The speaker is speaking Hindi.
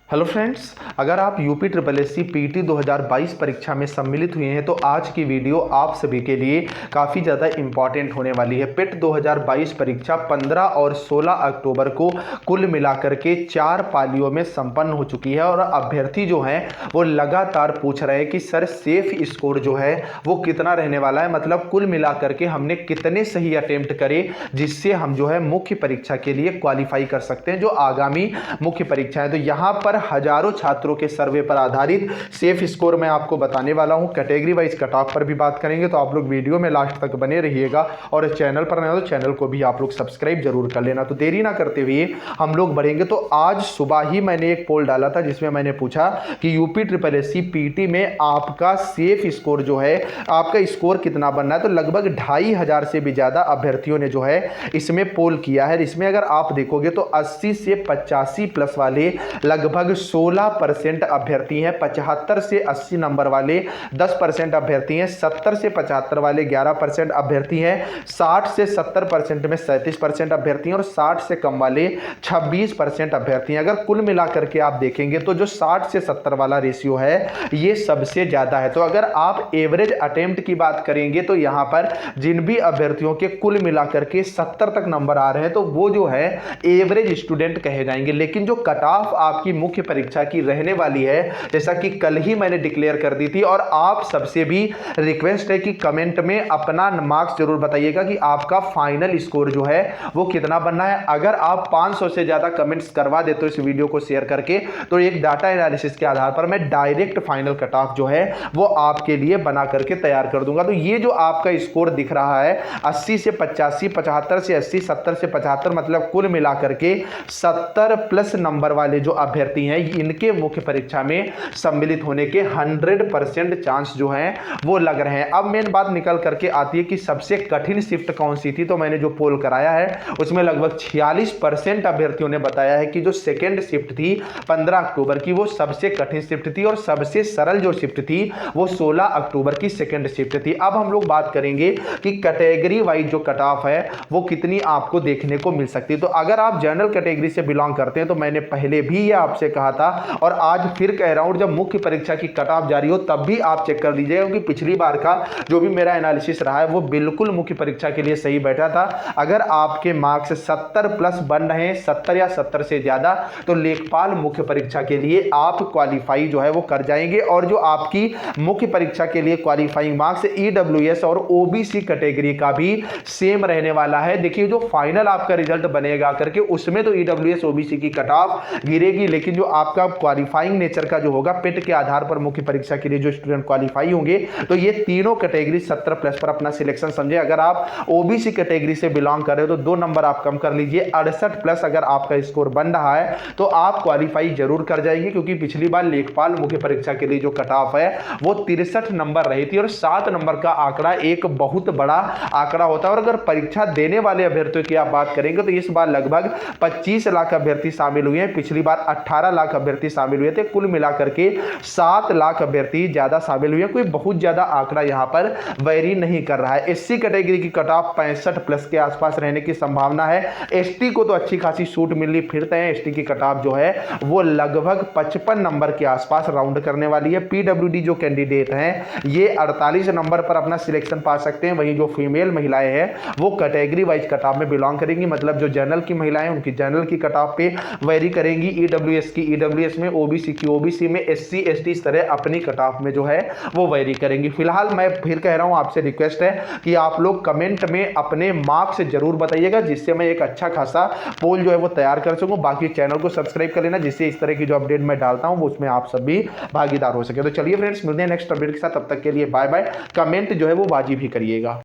हेलो फ्रेंड्स, अगर आप UP triple S C PT 2022 परीक्षा में सम्मिलित हुए हैं तो आज की वीडियो आप सभी के लिए काफ़ी ज़्यादा इम्पॉर्टेंट होने वाली है। पिट 2022 परीक्षा 15 और 16 अक्टूबर को कुल मिलाकर के 4 पालियों में संपन्न हो चुकी है और अभ्यर्थी जो हैं वो लगातार पूछ रहे हैं कि सर सेफ स्कोर जो है वो कितना रहने वाला है, मतलब कुल मिलाकर के हमने कितने सही अटेम्प्ट करे जिससे हम जो है मुख्य परीक्षा के लिए क्वालिफाई कर सकते हैं जो आगामी मुख्य परीक्षा है। तो यहाँ पर हजारों छात्रों के सर्वे पर आधारित सेफ स्कोर मैं आपको बताने वाला हूं। कैटेगरी वाइज कट ऑफ पर भी बात करेंगे, तो आप लोग वीडियो में लास्ट तक बने रहिएगा और चैनल पर नए हो तो चैनल को भी आप लोग सब्सक्राइब जरूर कर लेना। तो देरी ना करते हुए हम लोग बढ़ेंगे। तो आज सुबह ही मैंने एक पोल डाला था जिसमें मैंने पूछा कि UP triple S C PT में आपका सेफ स्कोर जो है, आपका स्कोर कितना बनना है। तो लगभग 2500 से भी ज्यादा अभ्यर्थियों ने जो है इसमें पोल किया है। इसमें अगर आप देखोगे तो 80 से 85 प्लस वाले लगभग 16% अभ्यर्थी हैं, 75 से 80 नंबर वाले 10% अभ्यर्थी हैं, 70 से 75 वाले 11% अभ्यर्थी हैं, 60 से 70% में 37% अभ्यर्थी हैं और 60 से कम वाले 26% अभ्यर्थी हैं। अगर कुल मिलाकर के आप देखेंगे तो जो 60 से 70 वाला रेशियो है ये सबसे ज्यादा है। तो अगर आप एवरेज अटेम्प्ट की बात करेंगे तो यहां पर जिन भी अभ्यर्थियों के कुल मिलाकर के 70 तक नंबर आ रहे हैं तो वो जो है एवरेज स्टूडेंट कहे जाएंगे। लेकिन जो कट ऑफ आपकी मुख्य परीक्षा की रहने वाली है, जैसा कि कल ही मैंने डिक्लेयर कर दी थी और आप सबसे भी रिक्वेस्ट है कि कमेंट में अपना मार्क्स जरूर बताइएगा कि आपका फाइनल स्कोर जो है वो कितना बनना है। अगर आप 500 से ज्यादा कमेंट्स करवा देते हो इस वीडियो को शेयर करके तो एक डाटा एनालिसिस के आधार पर मैं डायरेक्ट फाइनल कट ऑफ जो है वो आपके लिए बना करके तैयार कर दूंगा। तो ये जो आपका स्कोर दिख रहा है 80 से 85, 75 से 80, 70 से 75, मतलब कुल मिलाकर के 70 प्लस नंबर वाले जो अभ्यर्थी हैं इनके मुख्य परीक्षा में सम्मिलित होने के 100% चांस जो हैं वो लग रहे हैं। अब मेन बात निकल करके आती है कि सबसे कठिन शिफ्ट कौन सी थी। तो मैंने जो पोल कराया है उसमें लगभग 46% अभ्यर्थियों ने बताया है कि जो सेकेंड शिफ्ट थी 15 अक्टूबर की वो सबसे कठिन शिफ्ट थी और सबसे सरल जो शिफ्ट थी वो 16 अक्टूबर की सेकेंड शिफ्ट थी। अब हम लोग बात करेंगे कि कैटेगरी वाइज जो कट ऑफ है वो कितनी आपको देखने को मिल सकती है। तो अगर आप जनरल कैटेगरी से बिलोंग करते हैं तो मैंने पहले भी ये आपसे कहा था और आज फिर कह रहा हूं, जब मुख्य परीक्षा की कट ऑफ जारी हो तब भी आप चेक कर लीजिएगा क्योंकि पिछली बार का जो भी मेरा एनालिसिस रहा है वो बिल्कुल मुख्य परीक्षा के लिए सही बैठा था। अगर आपके मार्क्स 70 प्लस बन रहे हैं, 70 या 70 से ज्यादा, तो लेखपाल मुख्य परीक्षा के लिए आप क्वालिफाई जो है वो कर जाएंगे। और जो आपकी मुख्य परीक्षा के लिए क्वालिफाइंग मार्क्स ईडब्ल्यूएस और ओबीसी कैटेगरी का भी सेम रहने वाला है। देखिए जो फाइनल आपका रिजल्ट बनेगा करके उसमें तो ईडब्ल्यूएस ओबीसी की कट ऑफ गिरेगी, लेकिन जो आपका क्वालिफाइंग नेचर का जो होगा पिट के आधार पर मुख्य परीक्षा के लिए जो स्टूडेंट क्वालिफाई होंगे तो ये तीनों कैटेगरी 70 प्लस पर अपना सिलेक्शन समझे। अगर आप ओबीसी कैटेगरी से बिलोंग कर रहे हो तो 2 नंबर आप कम कर लीजिए, 68 प्लस अगर आपका स्कोर बन रहा है तो आप क्वालिफाई जरूर कर जाएंगे क्योंकि पिछली बार लेखपाल मुख्य परीक्षा के लिए जो कट ऑफ है वो 63 नंबर रही थी और 7 नंबर का आंकड़ा एक बहुत बड़ा आंकड़ा होता है। और अगर परीक्षा देने वाले अभ्यर्थियों की आप बात करेंगे तो इस बार लगभग 25 लाख अभ्यर्थी शामिल हुए हैं, पिछली बार 18 लाख अभ्यर्थी शामिल हुए थे, कुल मिलाकर के 7 लाख अभ्यर्थी ज्यादा शामिल हुए। कोई बहुत ज्यादा आंकड़ा यहां पर वैरी नहीं कर रहा है। एससी कैटेगरी की कट ऑफ 65 प्लस के आसपास रहने की संभावना है। एसटी को तो अच्छी खासी छूट मिलनी फिरते हैं, एसटी की कट ऑफ जो है वो लगभग 55 नंबर के आसपास राउंड करने वाली है। पीडब्ल्यूडी जो कैंडिडेट हैं ये 48 नंबर पर अपना सिलेक्शन पा सकते हैं। वहीं जो फीमेल महिलाएं हैं वो कैटेगरी वाइज कट ऑफ में बिलोंग करेंगी, मतलब जो जनरल की महिलाएं उनकी जनरल की कट ऑफ पे वेरी करेंगी, ईडब्ल्यूएस की ईडब्ल्यूएस में, ओबीसी की ओबीसी में, एससी एसटी इस तरह अपनी कट ऑफ में जो है वो वेरी करेंगी। फिलहाल मैं फिर कह रहा हूं, आपसे रिक्वेस्ट है कि आप लोग कमेंट में अपने मार्क्स जरूर बताइएगा जिससे मैं एक अच्छा खासा पोल जो है वो तैयार कर सकूं। बाकी चैनल को सब्सक्राइब कर लेना जिससे इस तरह की जो अपडेट मैं डालता हूं वो उसमें आप सब भी भागीदार हो सके। तो चलिए फ्रेंड्स, मिलते हैं नेक्स्ट अपडेट के साथ, तब तक के लिए बाय बाय। कमेंट जो है वो वाजिब ही करिएगा।